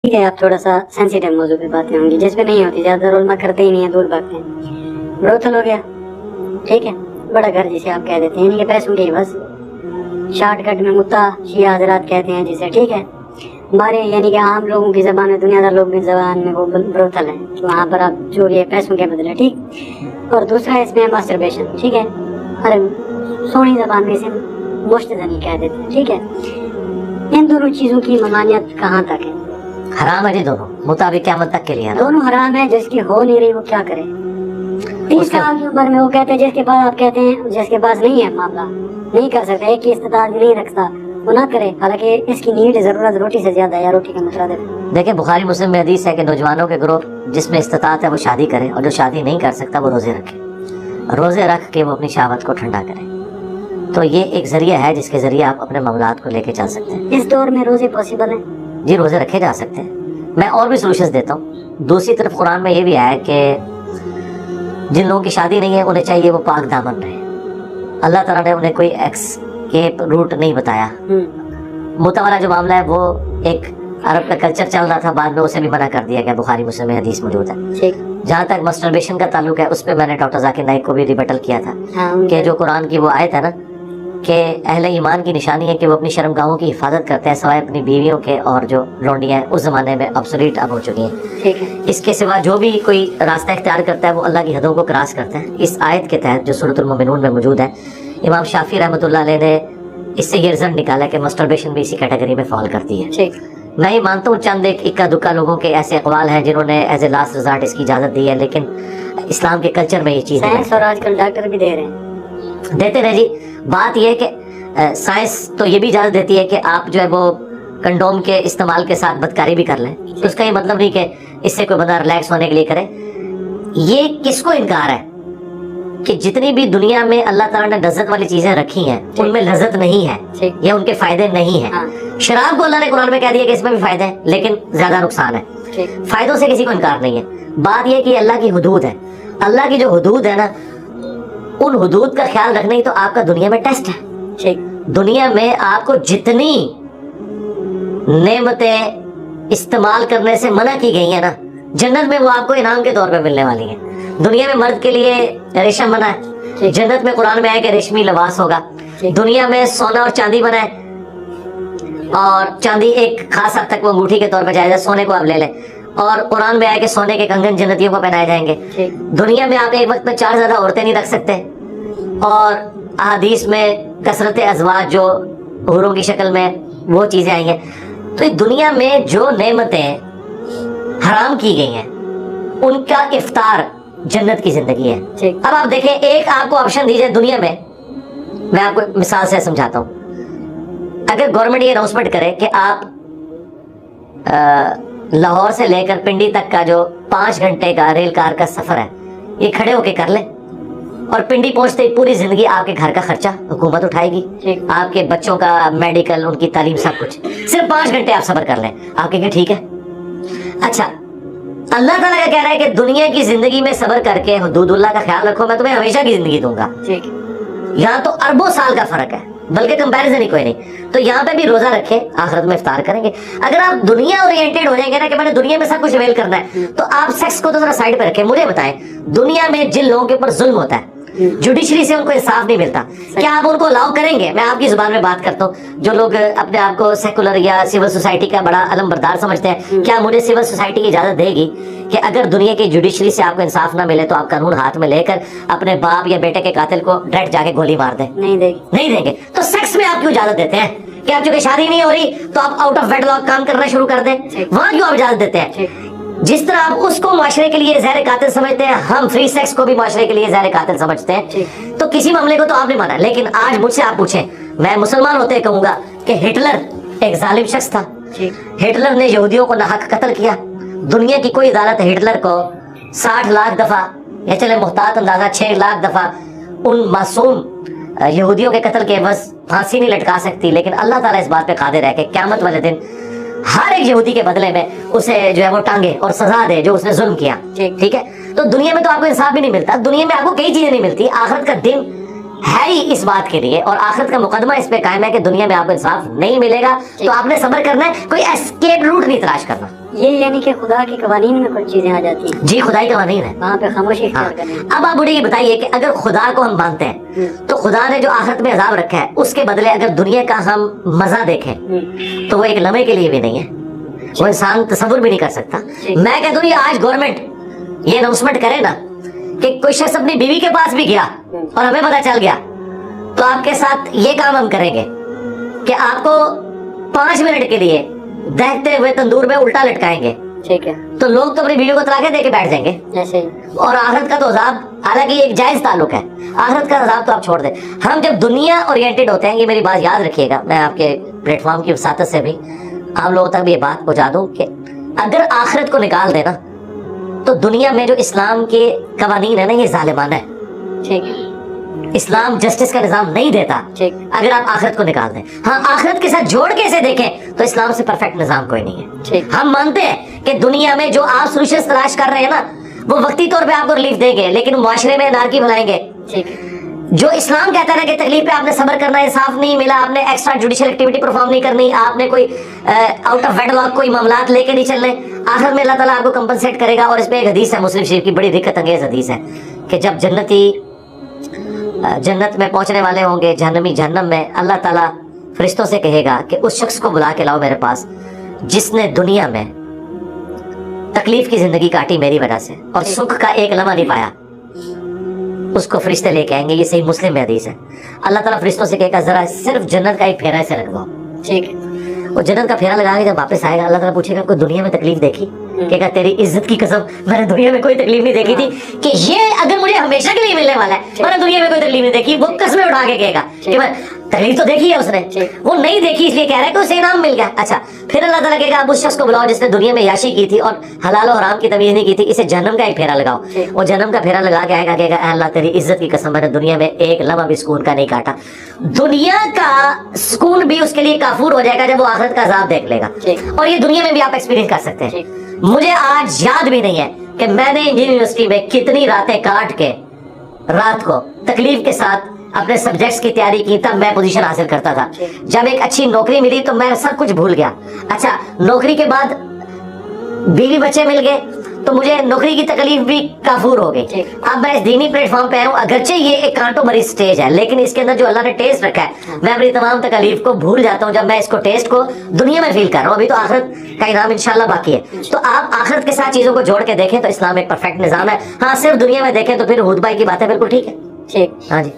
ٹھیک ہے آپ تھوڑا سا سینسیٹیو موضوع پہ باتیں ہوں گی جس پہ نہیں ہوتی، زیادہ علماء کرتے ہی نہیں ہیں، دور بھاگتے ہیں. بروتھل ہو گیا، ٹھیک ہے، بڑا گھر جسے آپ کہہ دیتے ہیں، یعنی کہ پیسوں کی بس شارٹ کٹ میں متا شیعہ حضرات کہتے ہیں جسے، ٹھیک ہے. ہمارے یعنی کہ عام لوگوں کی زبان میں، دنیا دار لوگوں کی زبان میں وہ بروتھل ہے، وہاں پر آپ چوری ہے پیسوں کے بدلے، ٹھیک. اور دوسرا ہے اس میں ماسٹربیشن، ٹھیک ہے، ارے سونی زبان میں اسے مشت زنی کہہ دیتے ہیں، ٹھیک ہے. ان دونوں چیزوں کی ممانعت کہاں تک ہے؟ حرام ہے جی دونوں، مطابق قیامت تک کے لیے دونوں حرام ہے. جس کی ہو نہیں رہی وہ کیا کرے؟ 30 سال کی عمر میں وہ کہتے ہیں، جس کے پاس آپ کہتے ہیں جس کے پاس نہیں ہے معاملہ نہیں کر سکتا، ایک کی استطاعت بھی نہیں رکھتا، وہ نہ کرے، حالانکہ اس کی نیڈ ضرورت روٹی سے زیادہ ہے یا روٹی کا مترادف. دیکھیں بخاری مسلم میں حدیث ہے کہ نوجوانوں کے گروہ جس میں استطاعت ہے وہ شادی کرے، اور جو شادی نہیں کر سکتا وہ روزے رکھے، روزے رکھ کے وہ اپنی شہوت کو ٹھنڈا کرے. تو یہ ایک ذریعہ ہے جس کے ذریعے آپ اپنے معاملات کو لے کے چل سکتے ہیں. اس دور میں روزے پاسبل ہیں؟ جی روزے رکھے جا سکتے ہیں. میں اور بھی سولوشنز دیتا ہوں. دوسری طرف قرآن میں یہ بھی ہے کہ جن لوگوں کی شادی نہیں ہے انہیں چاہیے وہ پاک دامن رہے. اللہ تعالیٰ نے انہیں کوئی ایسکیپ روٹ نہیں بتایا. متوالا جو معاملہ ہے وہ ایک عرب کا کلچر چل رہا تھا، بعد میں اسے بھی منع کر دیا گیا، بخاری مسلم میں حدیث موجود ہے. جہاں تک مسٹربیشن کا تعلق ہے اس پہ میں نے ڈاکٹر ذاکر نائک کو بھی ریبٹل کیا تھا کہ جو قرآن کی وہ آیت ہے نا کہ اہل ایمان کی نشانی ہے کہ وہ اپنی شرمگاہوں کی حفاظت کرتے ہیں سوائے اپنی بیویوں کے، اور جو لونڈیاں ہیں اس زمانے میں obsolete اب ہو چکی ہیں. اس کے سوا جو بھی کوئی راستہ اختیار کرتا ہے وہ اللہ کی حدوں کو کراس کرتا ہے. اس آیت کے تحت جو سورۃ المؤمنون میں موجود ہے، امام شافعی رحمۃ اللہ علیہ نے اس سے یہ رزلٹ نکالا کہ مسٹربیشن بھی اسی کیٹیگری میں فال کرتی ہے. میں یہ مانتا ہوں چند ایک اکا دکا لوگوں کے ایسے اقوال ہیں جنہوں نے ایز اے لاسٹ ریزارٹ اس کی اجازت دی ہے، لیکن اسلام کے کلچر میں یہ چیز سائنس اور آج کل ڈاکٹر بھی دے رہے ہیں، دیتے رہے جی. بات یہ ہے کہ سائنس تو یہ بھی اجازت دیتی ہے کہ آپ جو ہے وہ کنڈوم کے استعمال کے ساتھ بدکاری بھی کر لیں. تو اس کا یہ مطلب نہیں کہ اس سے کوئی بندہ ریلیکس ہونے کے لیے کرے. یہ کس کو انکار ہے کہ جتنی بھی دنیا میں اللہ تعالیٰ نے لذت والی چیزیں رکھی ہیں ان میں لذت نہیں ہے یا ان کے فائدے نہیں ہیں. شراب کو اللہ نے قرآن میں کہہ دیا کہ اس میں بھی فائدے ہیں لیکن زیادہ نقصان ہے. فائدوں سے کسی کو انکار نہیں ہے. بات یہ کہ اللہ کی حدود ہے. اللہ کی جو حدود ہے نا ان حدود کا خیال رکھنا ہی تو آپ کا دنیا میں ٹیسٹ ہے. دنیا میں آپ کو جتنی نعمتیں استعمال کرنے سے منع کی گئی ہیں نا، جنت میں وہ آپ کو انعام کے طور پہ ملنے والی ہیں. دنیا میں مرد کے لیے ریشم منع ہے، جنت میں قرآن میں ہے کہ ریشمی لباس ہوگا. دنیا میں سونا اور چاندی منع ہے، اور چاندی ایک خاص حد تک وہ انگوٹھی کے طور پہ جائز ہے، سونے کو آپ لے لیں. اور قرآن میں ہے کہ سونے کے کنگن جنتیوں کو پہنائے جائیں گے. دنیا میں آپ ایک وقت میں 4 سے زیادہ عورتیں نہیں رکھ سکتے، اور احادیث میں کثرت ازواج جو حوروں کی شکل میں وہ چیزیں آئی ہیں. تو دنیا میں جو نعمتیں حرام کی گئی ہیں ان کا افطار جنت کی زندگی ہے. اب آپ دیکھیں ایک آپ کو آپشن دیجئے دنیا میں آپ کو مثال سے سمجھاتا ہوں. اگر گورنمنٹ یہ اناؤنسمنٹ کرے کہ آپ لاہور سے لے کر پنڈی تک کا جو 5 گھنٹے کا ریل کار کا سفر ہے یہ کھڑے ہو کے کر لیں، اور پنڈی پہنچتے ہی پوری زندگی آپ کے گھر کا خرچہ حکومت اٹھائے گی، آپ کے بچوں کا میڈیکل، ان کی تعلیم، سب کچھ، صرف 5 گھنٹے آپ صبر کر لیں، آپ کہیں گے ٹھیک ہے. اچھا اللہ تعالیٰ کا کہہ رہا ہے کہ دنیا کی زندگی میں صبر کر کے حدود اللہ کا خیال رکھو، میں تمہیں ہمیشہ کی زندگی دوں گا. یہاں تو اربوں سال کا فرق ہے، بلکہ کمپیریزن ہی کوئی نہیں. تو یہاں پہ بھی روزہ رکھے، آخرت میں افطار کریں گے. اگر آپ دنیا اورینٹیڈ ہو جائیں گے نا کہ میں نے دنیا میں سب کچھ اویل کرنا ہے، تو آپ سیکس کو تو ذرا سائڈ پہ رکھیں. مجھے بتائیں دنیا میں جن لوگوں کے اوپر ظلم ہوتا ہے، جوڈیشری سے ان کو انصاف نہیں ملتا، کیا آپ ان کو الاؤ کریں گے؟ میں آپ کی زبان میں بات کرتا ہوں. جو لوگ اپنے آپ کو سیکولر یا سول سوسائٹی کا بڑا علم بردار سمجھتے ہیں، کیا مجھے سول سوسائٹی کی اجازت دے گی کہ اگر دنیا کی جوڈیشری سے آپ کو انصاف نہ ملے تو آپ قانون ہاتھ میں لے کر اپنے باپ یا بیٹے کے قاتل کو ڈائریکٹ جا کے گولی مار دیں؟ نہیں دیں گے. تو سیکس میں آپ کیوں اجازت دیتے ہیں کہ آپ چونکہ شادی نہیں ہو رہی تو آپ آؤٹ آف ویڈ لاک کام کرنا شروع کر دیں؟ وہاں کیوں آپ اجازت دیتے ہیں؟ جس طرح آپ اس کو معاشرے کے لیے زہر قاتل سمجھتے ہیں، ہم فری سیکس کو بھی معاشرے کے لیے زہر قاتل سمجھتے ہیں. تو کسی معاملے کو تو آپ نے مانا، لیکن آج مجھ سے آپ پوچھیں، میں مسلمان ہوتے کہوں گا کہ ہٹلر ایک ظالم شخص تھا. ہٹلر نے یہودیوں کو ناحق قتل کیا. دنیا کی کوئی عدالت ہٹلر کو 60 لاکھ دفعہ یا چلے محتاط اندازہ 6 لاکھ دفعہ ان معصوم یہودیوں کے قتل کے عوض پھانسی نہیں لٹکا سکتی. لیکن اللہ تعالیٰ اس بات پہ قادر ہے کہ قیامت والے دن ہر ایک یہودی کے بدلے میں اسے جو ہے وہ ٹانگے اور سزا دے جو اس نے ظلم کیا. ٹھیک ہے، تو دنیا میں تو آپ کو انصاف بھی نہیں ملتا، دنیا میں آپ کو کئی چیزیں نہیں ملتی. آخرت کا دن ہے ہی اس بات کے لیے، اور آخرت کا مقدمہ اس پہ قائم ہے کہ دنیا میں آپ کو انصاف نہیں ملے گا تو آپ نے صبر کرنا ہے، کوئی اسکیپ روٹ نہیں تلاش کرنا. یہ یعنی کہ خدا کے قوانین میں کچھ چیزیں آ جاتی ہیں، جی خدائی قوانین ہے. وہاں پہ خاموشی ہاں. اختیار کریں. اب آپ مجھے یہ بتائیے کہ اگر خدا کو ہم مانتے ہیں تو خدا نے جو آخرت میں عذاب رکھا ہے اس کے بدلے اگر دنیا کا ہم مزہ دیکھیں تو وہ ایک لمحے کے لیے بھی نہیں ہے، وہ انسان تصور بھی نہیں کر سکتا. میں کہتا ہوں یہ آج گورنمنٹ یہ اناؤنسمنٹ کرے نا کہ کوئی شخص اپنی بیوی کے پاس بھی گیا اور ہمیں پتا چل گیا تو آپ کے ساتھ یہ کام ہم کریں گے کہ آپ کو 5 منٹ کے لیے دہتے ہوئے تندور میں الٹا لٹکائیں گے. ٹھیک ہے، تو لوگ تو اپنی بیوی کو طلاقیں دے کے بیٹھ جائیں گے. ایسے ہی. اور آخرت کا تو عذاب حالانکہ یہ ایک جائز تعلق ہے، آخرت کا عذاب تو آپ چھوڑ دیں. ہم جب دنیا اورینٹڈ ہوتے ہیں، یہ میری بات یاد رکھیے گا، میں آپ کے پلیٹ فارم کی وساطت سے بھی آپ لوگوں تک بھی یہ بات پہنچا دوں کہ اگر آخرت کو نکال دے نا تو دنیا میں جو اسلام کے قوانین ہے نا یہ ظالمانہ ہے. ٹھیک ہے، اسلام جسٹس کا نظام نہیں دیتا ٹھیک. اگر آپ آخرت کو نکال دیں. ہاں آخرت کے ساتھ جوڑ کے اسے دیکھیں تو اسلام سے پرفیکٹ نظام کوئی نہیں ہے. ٹھیک. ہم مانتے ہیں کہ دنیا میں جو آپ سولوشنز تلاش کر رہے ہیں نا وہ وقتی طور پہ آپ کو ریلیف دیں گے لیکن معاشرے میں نارکی بنائیں گے. ٹھیک ہے، جو اسلام کہتا ہے نا کہ تکلیف پہ آپ نے صبر کرنا، انصاف نہیں ملا، آپ نے ایکسٹرا جوڈیشل ایکٹیویٹی پرفارم نہیں کرنی، آپ نے کوئی آؤٹ آف ویڈ لاک کوئی معاملات لے کے نہیں چلنے، آخر میں اللہ تعالیٰ آپ کو کمپنسیٹ کرے گا. اور اس پہ ایک حدیث ہے مسلم شریف کی، بڑی دقت انگیز حدیث ہے کہ جب جنتی جنت میں پہنچنے والے ہوں گے، جہنمی جہنم میں، اللہ تعالیٰ فرشتوں سے کہے گا کہ اس شخص کو بلا کے لاؤ میرے پاس جس نے دنیا میں تکلیف کی زندگی کاٹی میری وجہ سے اور سکھ کا ایک لمحہ نہیں پایا. اس کو فرشتے لے کے آئیں گے، یہ صحیح مسلم میں حدیث ہے. اللہ تعالیٰ فرشتوں سے کہے گا ذرا صرف جنت کا ایک پھیرا سے رکھ دو. ٹھیک ہے، وہ جنت کا پھیرا لگا کے جب واپس آئے گا اللہ تعالیٰ پوچھے گا کوئی دنیا میں تکلیف دیکھی؟ کہے گا تیری عزت کی قسم میں نے دنیا میں کوئی تکلیف نہیں دیکھی تھی کہ یہ اگر مجھے ہمیشہ کے لیے ملنے والا ہے، میں نے دنیا میں کوئی تکلیف نہیں دیکھی. وہ قسمیں اٹھا کے کہے گا کہ میں تکلیف تو دیکھی ہے اس نے، وہ نہیں دیکھی اس لیے کہہ رہا ہے کہ اسے انعام مل گیا. اچھا پھر اللہ تعالیٰ کہے گا اب اس شخص کو بلاؤ جس نے دنیا میں یاشی کی تھی اور حلال و حرام کی تمیز نہیں کی تھی، اسے جہنم کا ایک پھیرا لگاؤ. وہ جہنم کا پھیرا لگا کے آئے گا، کہے گا اے اللہ تیری عزت کی قسم میں نے دنیا میں ایک لمحہ بھی سکون کا نہیں کاٹا. دنیا کا سکون بھی اس کے لیے کافور ہو جائے گا جب وہ آخرت کا عذاب دیکھ لے گا. اور یہ دنیا میں بھی آپ ایکسپیرینس کر سکتے ہیں. مجھے آج یاد بھی نہیں ہے کہ میں نے یونیورسٹی میں کتنی راتیں کاٹ کے رات کو تکلیف کے ساتھ اپنے سبجیکٹس کی تیاری کی، تب میں پوزیشن حاصل کرتا تھا. جب ایک اچھی نوکری ملی تو میں سب کچھ بھول گیا. اچھا نوکری کے بعد بیوی بچے مل گئے تو مجھے نوکری کی تکلیف بھی کافور ہو گئی. اب میں اس دینی پلیٹ فارم پہ آیا ہوں، اگرچہ یہ ایک کانٹوں بھری سٹیج ہے لیکن اس کے اندر جو اللہ نے ٹیسٹ رکھا ہے میں اپنی تمام تکلیف کو بھول جاتا ہوں جب میں اس کو ٹیسٹ کو دنیا میں فیل کر رہا ہوں. ابھی تو آخرت کا انعام انشاءاللہ باقی ہے. تو آپ آخرت کے ساتھ چیزوں کو جوڑ کے دیکھیں تو اسلام ایک پرفیکٹ نظام ہے. ہاں صرف دنیا میں دیکھیں تو پھر ہود بھائی کی بات ہے بالکل ٹھیک ہے. ٹھیک. ہاں جی.